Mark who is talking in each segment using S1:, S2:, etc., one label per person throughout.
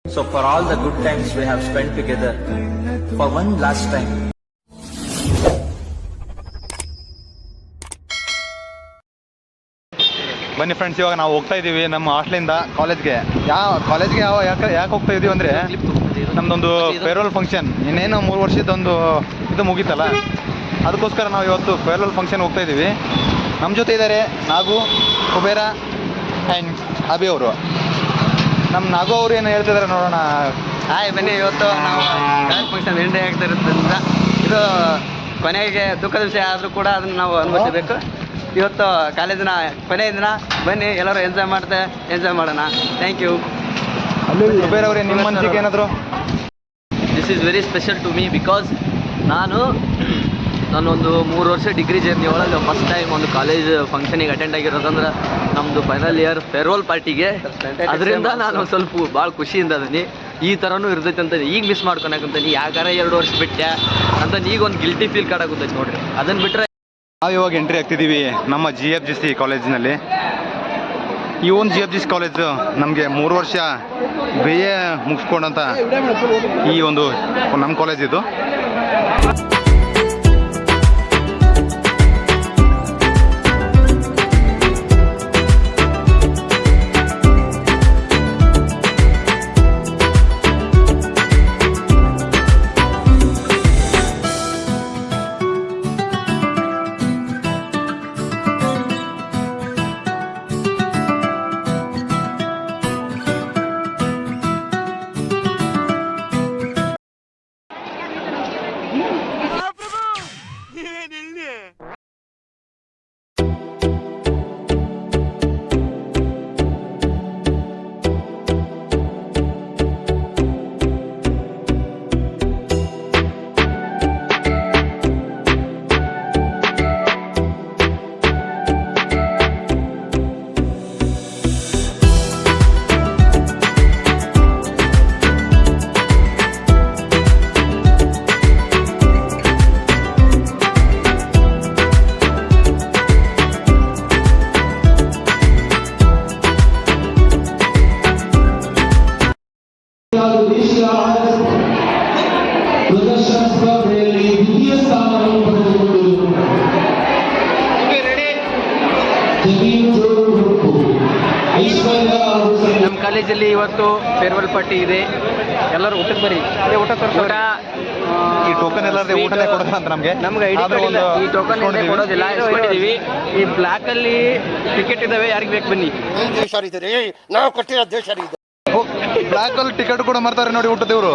S1: So for all the good times we have spent together, for one last time.
S2: ಬನ್ನಿ friends, ಇವಾಗ ನಾವು ಹೋಗ್ತಾ ಇದ್ದೀವಿ ನಮ್ಮ ಹಾಸ್ಟ್ಲಿಂದ ಕಾಲೇಜ್ಗೆ. ಯಾಕೆ ಹೋಗ್ತಾ ಇದೀವಿ ಅಂದರೆ, ನಮ್ಮದೊಂದು ಫೇರ್ವೆಲ್ ಫಂಕ್ಷನ್, ಇನ್ನೇನು 3 ವರ್ಷದೊಂದು ಇದು ಮುಗೀತಲ್ಲ, ಅದಕ್ಕೋಸ್ಕರ ನಾವು ಇವತ್ತು ಫೇರ್ವೆಲ್ ಫಂಕ್ಷನ್ ಹೋಗ್ತಾ ಇದ್ದೀವಿ. ನಮ್ಮ ಜೊತೆ ಇದ್ದಾರೆ ನಾಗು, ಕುಬೇರ ಆ್ಯಂಡ್ ಅಭಿ ಅವರು. ನಮ್ಮ ನಾಗು ಅವರು ಏನು ಹೇಳ್ತಿದ್ದಾರೆ ನೋಡೋಣ.
S3: ಹಾಯ್, ಬನ್ನಿ. ಇವತ್ತು ನಾವು ಕಾಲೇಜ್ ಫಂಕ್ಷನ್ ಎಂಡ್ ಆಗ್ತಿರೋದ್ರಿಂದ ಇದು ಕೊನೆಗೆ ದುಃಖದ ವಿಷಯ ಆದರೂ ಕೂಡ ಅದನ್ನು ನಾವು ಅನುಭವಿಸಬೇಕು. ಇವತ್ತು ಕಾಲೇಜಿನ ಕೊನೆಯ ದಿನ, ಬನ್ನಿ ಎಲ್ಲರೂ ಎಂಜಾಯ್ ಮಾಡೋಣ. Thank you.
S2: ಕುಬೇರ್ ಅವರೇ, ನಿಮ್ಮ ಮನಸ್ಸಿಗೆ ಏನಾದರೂ?
S3: This is very special to me because ನಾನೊಂದು 3 ವರ್ಷ ಡಿಗ್ರಿ ಜರ್ನಿ ಒಳಗೆ ಫಸ್ಟ್ ಟೈಮ್ ಒಂದು ಕಾಲೇಜ್ ಫಂಕ್ಷನಿಗೆ ಅಟೆಂಡ್ ಆಗಿರೋದಂದ್ರೆ ನಮ್ಮದು ಫೈನಲ್ ಇಯರ್ ಫೇರ್ವೆಲ್ ಪಾರ್ಟಿಗೆ. ಅದರಿಂದ ನಾನು ಸ್ವಲ್ಪ ಭಾಳ ಖುಷಿಯಿಂದ ಅದೀನಿ. ಈ ಥರನೂ ಇರ್ತೈತೆ ಅಂತ ಈಗ ಮಿಸ್ ಮಾಡ್ಕೊಳಕಂತೀನಿ. ಯಾಕಾರ 2 ವರ್ಷ ಬಿಟ್ಟೆ ಅಂತ ಈಗ ಒಂದು ಗಿಲ್ಟಿ ಫೀಲ್ ಕಾಡಾಗುತ್ತೈತೆ ನೋಡ್ರಿ. ಅದನ್ನು ಬಿಟ್ಟರೆ
S2: ನಾವು ಇವಾಗ ಎಂಟ್ರಿ ಆಗ್ತಿದ್ದೀವಿ ನಮ್ಮ GFGC ಕಾಲೇಜಿನಲ್ಲಿ. ಈ ಒಂದು GFGC ಕಾಲೇಜು ನಮಗೆ 3 ವರ್ಷ BA ಮುಗಿಸ್ಕೊಂಡಂಥ ಈ ಒಂದು ನಮ್ಮ ಕಾಲೇಜ್ ಇದು.
S3: ನಮ್ಮ ಕಾಲೇಜಲ್ಲಿ ಇವತ್ತು ಫೇರ್ವೆಲ್ ಪಾರ್ಟಿ ಇದೆ. ಎಲ್ಲರೂ ಊಟಕ್ಕೆ ಬರ್ರಿ. ಊಟ
S2: ಈ ಟೋಕನ್ ಎಲ್ಲರೂ ಊಟನೇ ಕೊಡೋದಿಲ್ಲ ಅಂತ ನಮ್ಗೆ
S3: ಈ ಟೋಕನ್ ಕೊಡೋದಿಲ್ಲ. ಇಸ್ಕೊಂಡಿದ್ದೀವಿ. ಈ ಬ್ಲಾಕ್ ಅಲ್ಲಿ ಟಿಕೆಟ್ ಇದಾವೆ, ಯಾರಿಗೆ ಬೇಕು ಬನ್ನಿ.
S4: ನಾವು ಕೊಟ್ಟಿರೋ ದೇಶ
S2: ಬ್ಲಾಕ್ ಅಲ್ಲಿ ಟಿಕೆಟ್ ಕೂಡ ಮಾಡ್ತಾರೆ ನೋಡಿ ಊಟದವರು.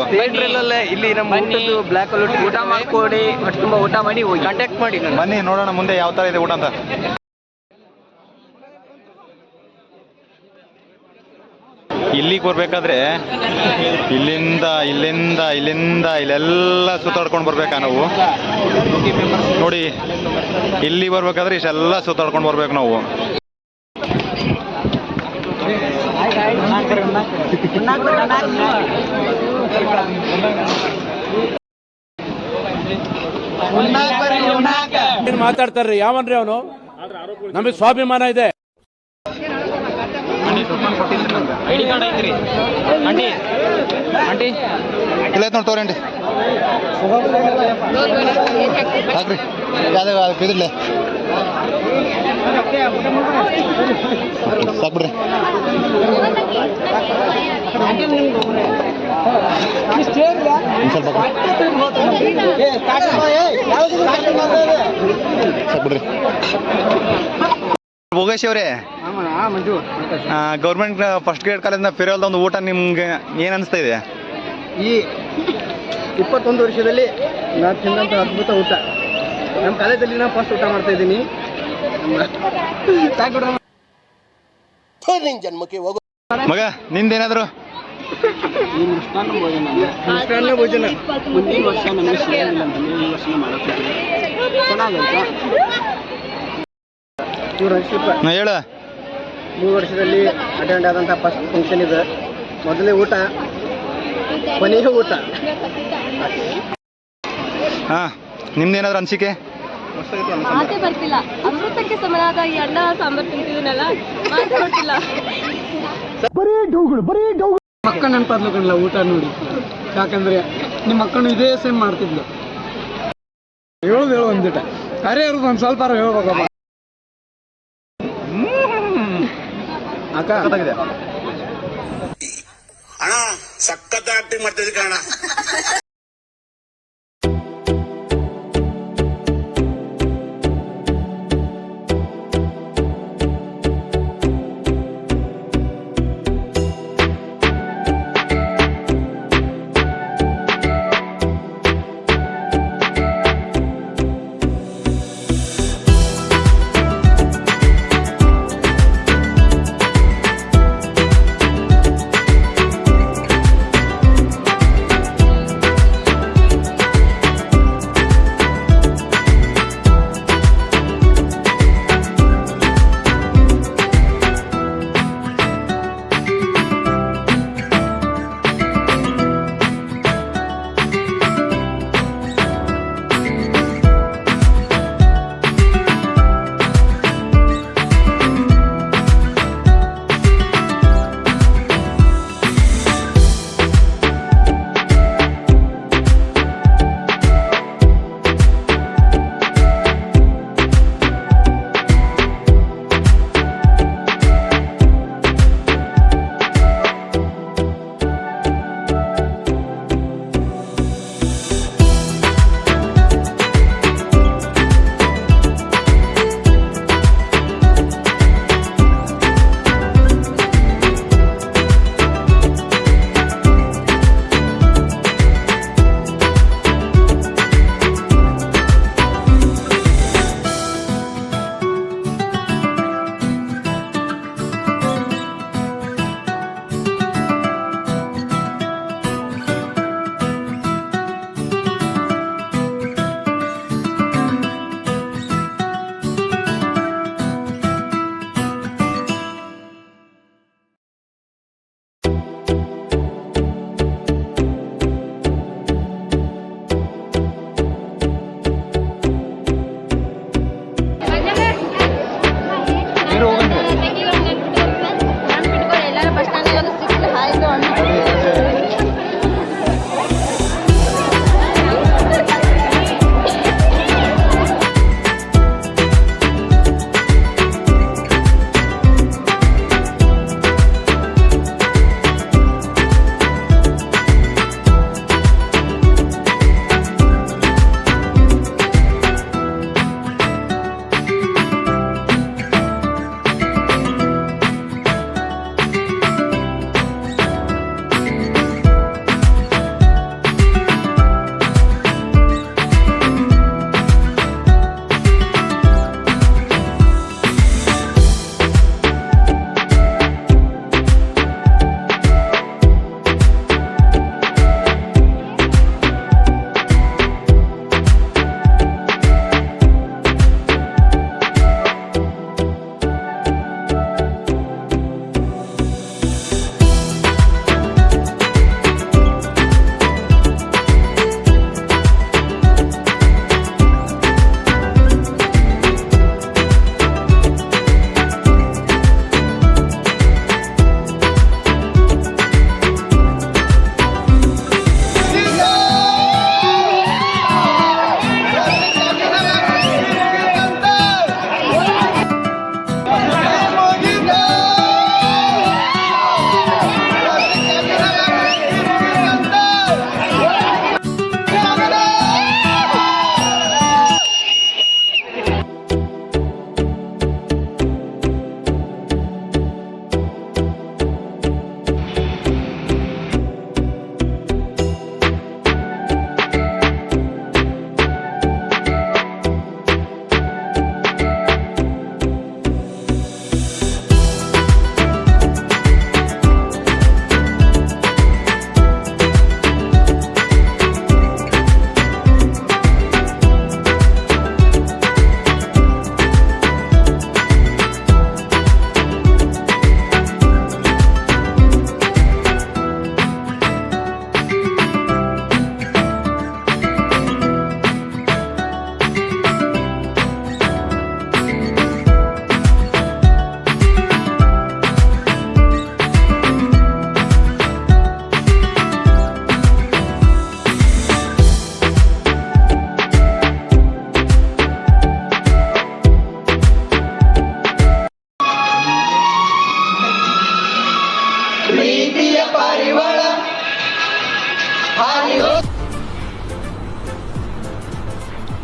S3: ಇಲ್ಲಿ ನಮ್ಮ ಊಟದ್ದು ಬ್ಲಾಕ್ ಅಲ್ಲಿ ಊಟ ಮಾಡ್ಕೊಡಿ, ಹೊಟ್ಟೆ ತುಂಬ ಊಟ ಮಾಡಿ ಹೋಗಿ ಕಾಂಟ್ಯಾಕ್ಟ್ ಮಾಡಿ.
S2: ಬನ್ನಿ ನೋಡೋಣ ಮುಂದೆ ಯಾವ ಥರ ಇದೆ ಊಟ ಅಂತ. ಇಲ್ಲಿಗೆ ಬರ್ಬೇಕಾದ್ರೆ ಇಲ್ಲೆಲ್ಲ ಸುತ್ತಾಡ್ಕೊಂಡು ಬರ್ಬೇಕಾ ನಾವು. ನೋಡಿ, ಇಲ್ಲಿ ಬರ್ಬೇಕಾದ್ರೆ ಇಷ್ಟೆಲ್ಲ ಸುತ್ತಾಡ್ಕೊಂಡು ಬರ್ಬೇಕು ನಾವು.
S5: ಮಾತಾಡ್ತಾರ್ರಿ, ಯಾವನ್ರಿ ಅವನು? ನಮಗೆ ಸ್ವಾಭಿಮಾನ ಇದೆ.
S2: ಇಲ್ಲ ನೋಡಿ ತೋರಿ ಹಾಕ್ರಿ ಇದಿರ್ಲೆ ಸಾಕ್ಬಿಡ್ರಿ. ಸ್ವಲ್ಪ ಸಾಕ್ಬಿಡ್ರಿ. ಭೋಗೇಶ್ ಅವರೇ, ಗೌರ್ಮೆಂಟ್ ಫಸ್ಟ್ ಗ್ರೇಡ್ ಕಾಲೇಜ್ನ ಫೇರ್ವೆಲ್ ಒಂದು ಊಟ ನಿಮ್ಗೆ ಏನು ಅನಿಸ್ತಾ ಇದೆ?
S3: ಈ 21 ವರ್ಷದಲ್ಲಿ ನಾನು ತಿಂದಂಥ ಅದ್ಭುತ ಊಟ. ನಮ್ಮ ಕಾಲೇಜಲ್ಲಿ ನಾನು ಫಸ್ಟ್ ಊಟ ಮಾಡ್ತಾ ಇದ್ದೀನಿ.
S4: ಜನ್ಮಕ್ಕೆ ಹೋಗೋ
S2: ಮಗ, ನಿಂದೇನಾದ್ರು?
S3: ಮಿಷ್ಟಾನ್ನ ಭೋಜನ ಮುಂದಿನ ವರ್ಷ ನಮಗೆ ಸಿಗಂಗಿಲ್ಲ ಅಂತ ಈ ವರ್ಷ ಮಾಡೋಕ್ಕೆ ಚೆನ್ನಾಗೈತೆ.
S2: ಹೇಳ.
S3: 3 ವರ್ಷದಲ್ಲಿ ಅಟೆಂಡ್ ಆದಂಥ ಫಸ್ಟ್ ಫಂಕ್ಷನ್ ಇದೆ. ಮೊದಲೇ ಊಟ, ಕೊನೆಯ ಊಟ.
S2: ಹಾಂ, ನಿಮ್ದೇನಾದ್ರು ಅನಿಸಿಕೆ?
S6: ಮಾತೇ ಬರ್ತಿಲ್ಲ. ಅಮೃತಕ್ಕೆ ಸಮನಾದ ಈ ಅನ್ನ ಸಾಂಬಾರ್ ತಿಂತಿದ್ದೀನಲ್ಲ, ಮಾತೇ ಬರ್ತಿಲ್ಲ.
S7: ಮಕ್ಕ ನೆನಪಾದ್ಲು ಕಣ್ಲ ಊಟ ನೋಡಿ, ಯಾಕಂದ್ರೆ ನಿಮ್ಮ ಮಕ್ಕಳು ಇದೇ ಸೇಮ್ ಮಾಡ್ತಿದ್ಲು. ಹೇಳು ಒಂದಿಟ ಅರೆ ಇರೋದು ಒಂದು ಸ್ವಲ್ಪ ಹೇಳ್ಬೇಕಪ್ಪ ಅಕ್ಕ.
S8: ಅಣ್ಣ ಸಖತ್ ಆಕ್ಟಿಂಗ್ ಮಾಡ್ತಿದ್ದೆ ಕಣ.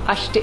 S9: ಅಷ್ಟೇ.